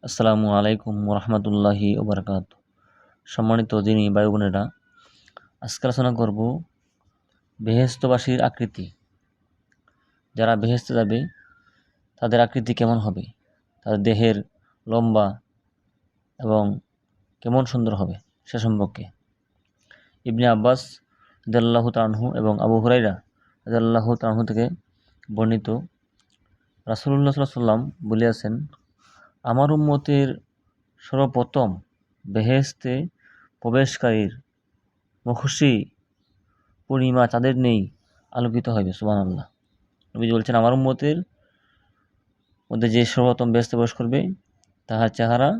আসসালামু আলাইকুম রহমতুল্লাহি ওবরাকাত। সম্মানিত দিনী ভাই বোনেরা, আজকে আলোচনা করব বেহেশতবাসীর আকৃতি। যারা বেহেশতে যাবে তাদের আকৃতি কেমন হবে, তাদের দেহের লম্বা এবং কেমন সুন্দর হবে সে সম্পর্কে ইবনে আব্বাস রাদিয়াল্লাহু তাআলা আনহু এবং আবু হুরায়রা রাদিয়াল্লাহু তাআলা আনহু থেকে বর্ণিত, রাসূলুল্লাহ সাল্লাল্লাহু আলাইহি ওয়াসাল্লাম বলিয়াছেন, আমার উম্মতের সর্বপ্রথম বেহেশতে প্রবেশকারীর মুখশ্রী পূর্ণিমা চাঁদের নেই আলোকিত হইবে। সুবহানাল্লাহ। নবীজি বলছেন, আমার উম্মতের মধ্যে যে সর্বপ্রথম বেহেশতে প্রবেশ করবে তাহার চেহারা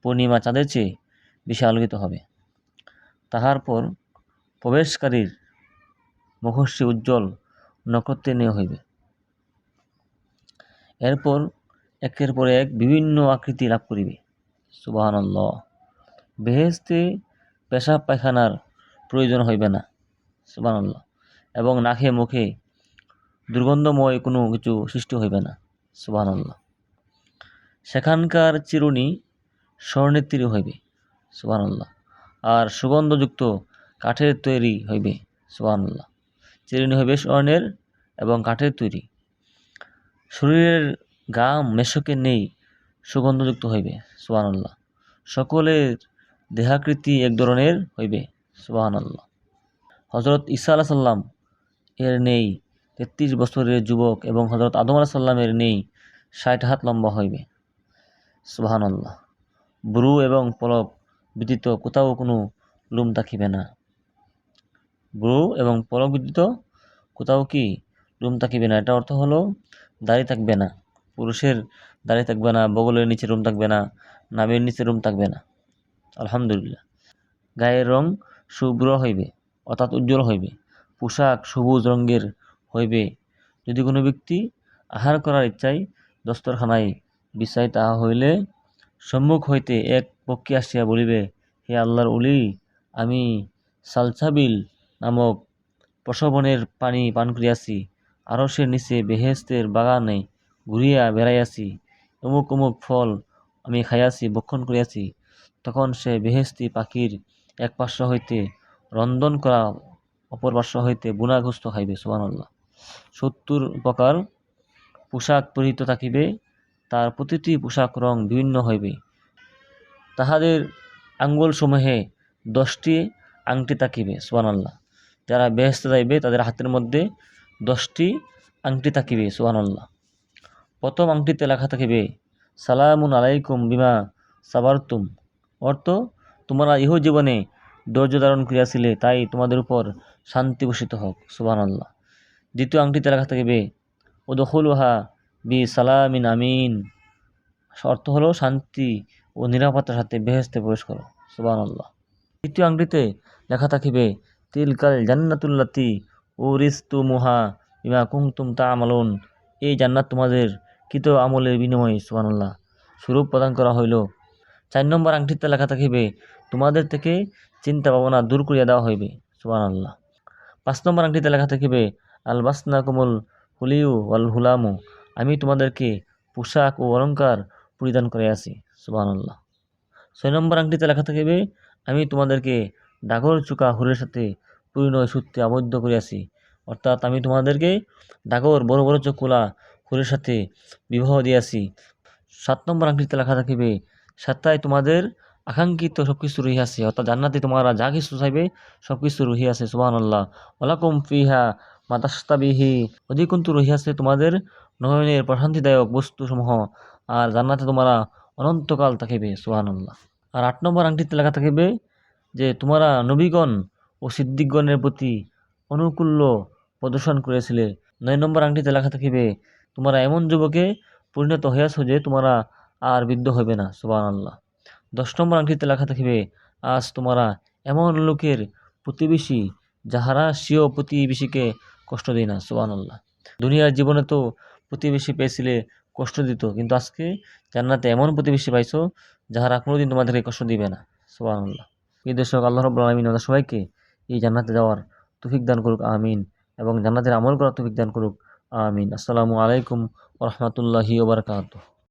পূর্ণিমা চাঁদের চেয়ে বেশি আলোকিত হবে। তাহার পর প্রবেশকারীর মুখশ্রী উজ্জ্বল নক্ষত্রের ন্যায় হইবে। এরপর একের পর এক বিভিন্ন আকৃতি লাভ করিবে। সুবহানাল্লাহ। বেহেশতে পেশাব পায়খানার প্রয়োজন হইবে না। সুবহানাল্লাহ। এবং নাকে মুখে দুর্গন্ধময় কোনো কিছু সৃষ্টি হইবে না। সুবহানাল্লাহ। সেখানকার চিরুনি স্বর্ণের তৈরি হইবে। সুবহানাল্লাহ। আর সুগন্ধযুক্ত কাঠের তৈরি হইবে। সুবহানাল্লাহ। চিরুনি হইবে স্বর্ণের এবং কাঠের তৈরি। শরীরের ঘাম মেশকের নেই সুগন্ধযুক্ত হইবে। সুবহানাল্লাহ। সকলের দেহাকৃতি এক ধরনের হইবে। সুবহানাল্লাহ। হযরত ঈসা আলাইহিস সালাম এর নেই ৩৩ বছরের যুবক এবং হযরত আদম আলাইহিস সালামের নেই ৬০ হাত লম্বা হইবে। সুবহানাল্লাহ। ব্রু এবং পলক ব্যতীত কোথাও কোনো লোম থাকিবে না। ব্রু এবং পলক ব্যতীত কোথাও কি লোম থাকিবে না। এটা অর্থ হলো দাড়ি থাকবে না। পুরুষের দাড়ি থাকবে না, বগলের নিচে লোম থাকবে না, নাভির নিচে লোম থাকবে না। আলহামদুলিল্লাহ। গায়ের রং শুভ্র হইবে অর্থাৎ উজ্জ্বল হইবে। পোশাক সবুজ রঙের হইবে। যদি কোনো ব্যক্তি আহার করার ইচ্ছায় দস্তরখানায় বিছায়, তাহা হইলে সম্মুখ হইতে এক পক্ষী আসিয়া বলিবে, হে আল্লাহর ওলি, আমি সালসাবিল নামক প্রসবনের পানি পান করিয়াছি, আরশের নিচে বেহেশতের বাগানে ঘুরিয়া বেড়াইয়াছি, অমুক অমুক ফল আমি খাইয়াছি, ভক্ষণ করিয়াছি। তখন সে বেহেশতি পাখির এক পার্শ্ব হইতে রন্ধন করা অপর পার্শ্ব হইতে বুনা গোস্ত খাইবে। সুবহানাল্লাহ। ৭০ প্রকার পোশাক পরিহিত থাকিবে, তার প্রতিটি পোশাক রং বিভিন্ন হইবে। তাহাদের আঙ্গুলসমূহে ১০টি আংটি থাকিবে। সুবহানাল্লাহ। যারা বেহেশতে যাইবে তাদের হাতের মধ্যে ১০টি আংটি থাকিবে। সুবহানাল্লাহ। প্রথম আংটিতে লেখা থাকিবে, সালামুন আলাইকুম বিমা সাবারতুম, অর্থ, তোমরা ইহ জীবনে ধৈর্য ধারণ করিয়াছিলে, তাই তোমাদের উপর শান্তি বর্ষিত হোক। সুবহানাল্লাহ। দ্বিতীয় আংটিতে লেখা থাকিবে, উদখুলুহা বি সালামিন আমিন, অর্থ হলো শান্তি ও নিরাপত্তার সাথে বেহেশতে প্রবেশ করো। সুবহানাল্লাহ। তৃতীয় আংটিতে লেখা থাকিবে, তিলকাল জান্নাতুল্লাতি উরিসতুমুহা বিমা কুনতুম তা'মালুন, এই জান্নাত তোমাদের কৃত আমলের বিনিময়ে সুবহানাল্লাহ স্বরূপ প্রদান করা হইল। ৪ নম্বর আংটিতে লেখা থাকিবে, তোমাদের থেকে চিন্তা ভাবনা দূর করিয়া দেওয়া হইবে। সুবহানাল্লাহ। ৫ নম্বর আংটিতে লেখা থাকিবে, আলবাসনাকুমুল হুলিয়ু ওয়াল হুলামু, আমি তোমাদেরকে পোশাক ও অলংকার পরিধান করিয়াছি। সুবহানাল্লাহ। ৬ নম্বর আংটিতে লেখা থাকিবে, আমি তোমাদেরকে ডাগর চুকা হুরের সাথে পরিণয় সূত্রে আবদ্ধ করিয়াছি, অর্থাৎ আমি তোমাদেরকে ডাগর বড় বড় চোখওয়ালা হুরের সাথে বিবাহ দিয়াছি। ৭ নম্বর আংটিতে লেখা থাকিবে, সাথে তোমাদের আকাঙ্ক্ষিত সবকিছু রহিয়াছে, অর্থাৎ জান্নাতে তোমরা যা কিছু চাইবে সবকিছু রহিয়াছে। সুবহানাল্লাহ। ওয়ালাকুম ফিহা মা তাশতাবিহি, অধিকন্তু রহিয়াছে তোমাদের নয়নের প্রশান্তিদায়ক বস্তুসমূহ, আর জান্নাতে তোমরা অনন্তকাল থাকিবে। সুবহানাল্লাহ। আর ৮ নম্বর আংটিতে লেখা থাকিবে যে তোমরা নবীগণ ও সিদ্দিকগণের প্রতি অনুকূল্য প্রদর্শন করেছিলে। ৯ নম্বর আংটিতে লেখা থাকিবে, তোমরা এমন যুবকে পরিণত হইয়াছ যে তোমরা আর বৃদ্ধ হইবে না। সুবহানাল্লাহ। ১০ নম্বর আংটিতে লেখা থাকিবে, আজ তোমরা এমন লোকের প্রতিবেশী যাহারা স্বীয় প্রতিবেশীকে কষ্ট দেয় না। সুবহানাল্লাহ। দুনিয়ার জীবনে তো প্রতিবেশী পেয়েছিলে কষ্ট দিত, কিন্তু আজকে জান্নাতে এমন প্রতিবেশী পাইছো যাহারা কোনোদিন তোমাদেরকে কষ্ট দিবে না। সুবহানাল্লাহ। এই দর্শক, আল্লাহ রাব্বুল আলামিন আমাদের সবাইকে এই জান্নাতে যাওয়ার তৌফিক দান করুক, আমিন, এবং জান্নাতের আমল করার তৌফিক দান করুক, আমিন। আসসালামু আলাইকুম ওয়া রাহমাতুল্লাহি ওয়া বারাকাতুহু।